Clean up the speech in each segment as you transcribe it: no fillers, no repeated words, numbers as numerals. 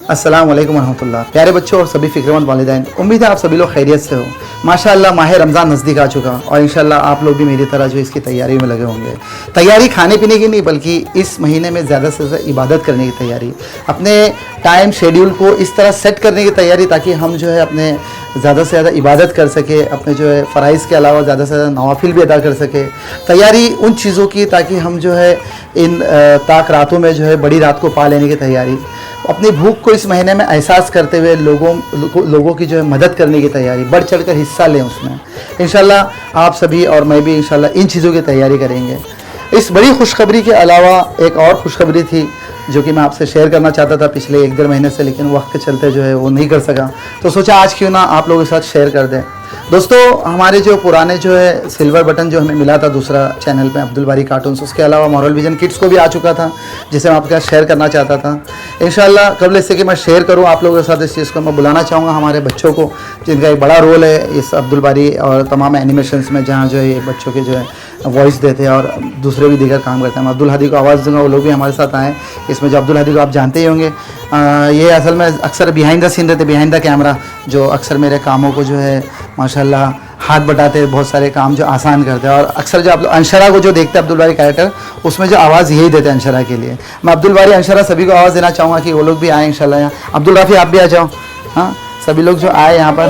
अस्सलाम वालेकुम रहमतुल्लाह। प्यारे बच्चों और सभी फ़िक्रमंद वालिदैन, उम्मीद है आप सभी लोग खैरियत से हो। माशाअल्लाह माह रमज़ान नज़दीक आ चुका और इंशाअल्लाह आप लोग भी मेरी तरह जो इसकी तैयारी में लगे होंगे। तैयारी खाने पीने की नहीं, बल्कि इस महीने में ज़्यादा से ज़्यादा इबादत करने की तैयारी, अपने टाइम शेड्यूल को इस तरह सेट करने की तैयारी ताकि हम जो है अपने ज़्यादा से ज़्यादा इबादत कर सके, अपने जो है फ़राइज़ के अलावा ज़्यादा से ज़्यादा नवाफिल भी अदा कर सके। तैयारी उन चीज़ों की ताकि हम जो है इन ताक रातों में जो है बड़ी रात को पा लेने की तैयारी, अपनी भूख को इस महीने में एहसास करते हुए लोगों की जो है मदद करने की तैयारी, बढ़ चढ़ कर हिस्सा लें उसमें। इंशाल्लाह आप सभी और मैं भी इंशाल्लाह इन चीज़ों की तैयारी करेंगे। इस बड़ी खुशखबरी के अलावा एक और खुशखबरी थी जो कि मैं आपसे शेयर करना चाहता था पिछले 1-1.5 महीने से, लेकिन वक्त के चलते जो है वो नहीं कर सका, तो सोचा आज क्यों ना आप लोगों के साथ शेयर कर दें। दोस्तों, हमारे जो पुराने जो है सिल्वर बटन जो हमें मिला था दूसरा चैनल पे अब्दुल बारी कार्टून्स, उसके अलावा मॉरल विजन किड्स को भी आ चुका था जिसे मैं आपके साथ शेयर करना चाहता था। इंशाल्लाह कबल इससे कि मैं शेयर करूं आप लोगों के साथ इस चीज़ को, मैं बुलाना चाहूँगा हमारे बच्चों को जिनका एक बड़ा रोल है इस अब्दुल बारी और तमाम एनिमेशंस में, जहाँ जो है ये बच्चों के जो है वॉइस देते हैं और दूसरे भी दीगर काम करते हैं। मैं अब्दुल हादी को आवाज़ दूँगा, वो लोग भी हमारे साथ आएँ। इसमें जो अब्दुल हादी को आप जानते ही होंगे, ये असल में अक्सर बिहाइंड द सीन रहते, बिहाइंड द कैमरा, जो अक्सर मेरे कामों को जो है माशाल्लाह हाथ बटाते हैं, बहुत सारे काम जो आसान करते हैं। और अक्सर जो आप अंशरा को जो देखते हैं अब्दुल बारी कैरेक्टर, उसमें जो आवाज़ यही देते हैं अंशरा के लिए। मैं अब्दुल बारी अंशरा सभी को आवाज़ देना चाहूँगा कि वो लोग भी आए इंशाल्लाह। यहाँ अब्दुल राफ़ी आप भी आ जाओ। हाँ, सभी लोग जो आए यहाँ पर।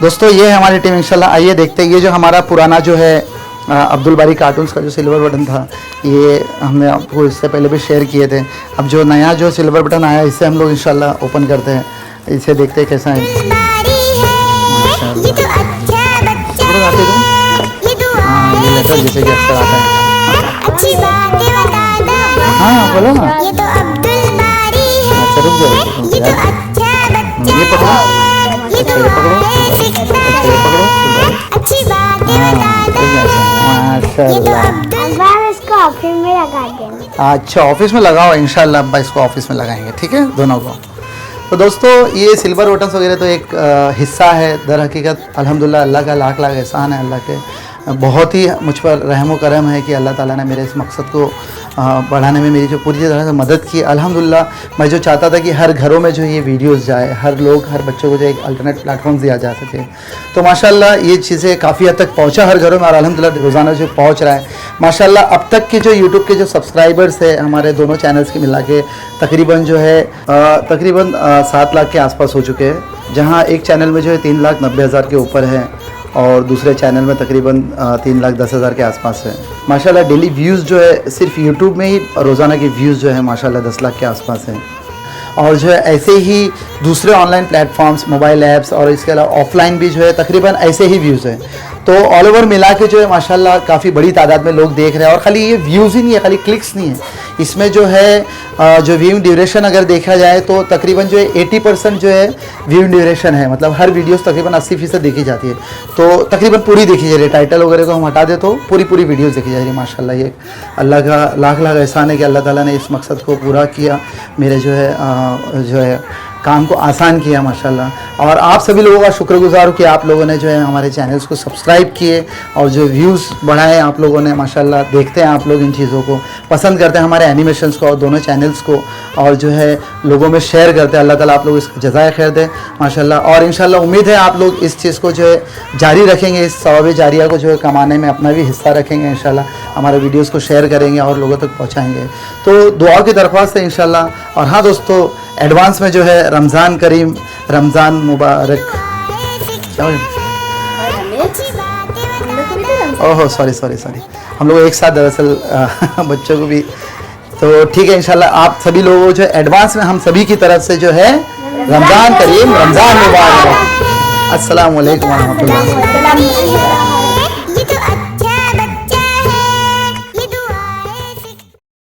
दोस्तों, ये है हमारी टीम इंशाल्लाह। आइए देखते हैं। ये जो हमारा पुराना जो है अब्दुल बारी कार्टून्स का जो सिल्वर बटन था, ये हमने आपको इससे पहले भी शेयर किए थे। अब जो नया जो सिल्वर बटन आया, इससे हम लोग इंशाल्लाह ओपन करते हैं। इसे देखते हैं कैसा है। हाँ, ये लेटर जैसे कि अक्सर आता है। हाँ बोलो ना। अच्छा रुक जाओ, ये पकड़ो, अच्छा ये पकड़ो, अच्छा ये पकड़ो। इसको ऑफिस में लगा देंगे। अच्छा ऑफिस में लगाओ इंशाल्लाह, अब्बा इसको ऑफिस में लगाएंगे, ठीक है, दोनों को। तो दोस्तों, ये सिल्वर बटन्स वगैरह तो एक हिस्सा है। दर हकीकत अल्हम्दुलिल्लाह अल्लाह का लाख लाख एहसान है, अल्लाह के बहुत ही मुझ पर रहम व करम है कि अल्लाह ताला ने मेरे इस मकसद को बढ़ाने में मेरी जो पूरी तरह से मदद की। अल्हम्दुलिल्लाह मैं जो चाहता था कि हर घरों में जो ये वीडियोस जाए, हर बच्चों को जो एक अल्टरनेट प्लेटफॉर्म दिया जा सके, तो माशाल्लाह ये चीज़ें काफ़ी हद तक पहुंचा हर घरों में और अल्हम्दुलिल्लाह रोज़ाना जो पहुंच रहा है माशाल्लाह। अब तक के जो यूट्यूब के जो सब्सक्राइबर्स है हमारे दोनों चैनल्स के मिला के तकरीबन जो है 7 लाख के आसपास हो चुके हैं, जहाँ एक चैनल में जो है 3,90,000 के ऊपर है और दूसरे चैनल में तकरीबन 3,10,000 के आसपास है। माशाल्लाह डेली व्यूज़ जो है सिर्फ यूट्यूब में ही रोज़ाना के व्यूज़ जो है माशाल्लाह 10 लाख के आसपास हैं। और जो है ऐसे ही दूसरे ऑनलाइन प्लेटफॉर्म्स, मोबाइल ऐप्स और इसके अलावा ऑफलाइन भी जो है तकरीबन ऐसे ही व्यूज़ हैं। तो ऑल ओवर मिला के जो है माशाल्लाह काफ़ी बड़ी तादाद में लोग देख रहे हैं। और ख़ाली ये व्यूज़ ही नहीं है, खाली क्लिक्स नहीं है, इसमें जो है जो व्यूइंग ड्यूरेशन अगर देखा जाए तो तकरीबन जो है 80% जो है व्यूइंग ड्यूरेशन है। मतलब हर वीडियोस तकरीबन 80% देखी जाती है, तो तकरीबन पूरी देखी जा रही है। टाइटल वगैरह को हम हटा दे तो पूरी वीडियोस देखी जा रही है माशाल्लाह। ये अल्लाह का लाख लाख एहसान है कि अल्लाह ताला ने इस मकसद को पूरा किया, मेरे जो है काम को आसान किया माशाल्लाह। और आप सभी लोगों का शुक्रगुजार हूँ कि आप लोगों ने जो है हमारे चैनल्स को सब्सक्राइब किए और जो व्यूज़ बढ़ाए आप लोगों ने माशाल्लाह। देखते हैं आप लोग इन चीज़ों को, पसंद करते हैं हमारे एनिमेशंस को और दोनों चैनल्स को, और जो है लोगों में शेयर करते हैं। अल्लाह ताला आप लोग इसको जज़ाए खैर दे माशाल्लाह। और इंशाल्लाह उम्मीद है आप लोग इस चीज़ को जो है जारी रखेंगे, इस सवाब जारिया को जो है कमाने में अपना भी हिस्सा रखेंगे इंशाल्लाह। हमारे वीडियोज़ को शेयर करेंगे और लोगों तक पहुँचाएँगे, तो दुआ की दरख्वास्त है इंशाल्लाह। और हाँ दोस्तों, एडवांस में जो है रमज़ान करीम, रमज़ान मुबारक। ओहो सॉरी, हम लोग एक साथ दरअसल बच्चों को भी, तो ठीक है इंशाल्लाह। आप सभी लोगों को जो एडवांस में हम सभी की तरफ से जो है रमज़ान करीम, रमज़ान मुबारक। अस्सलाम वालेकुम व रहमतुल्लाह।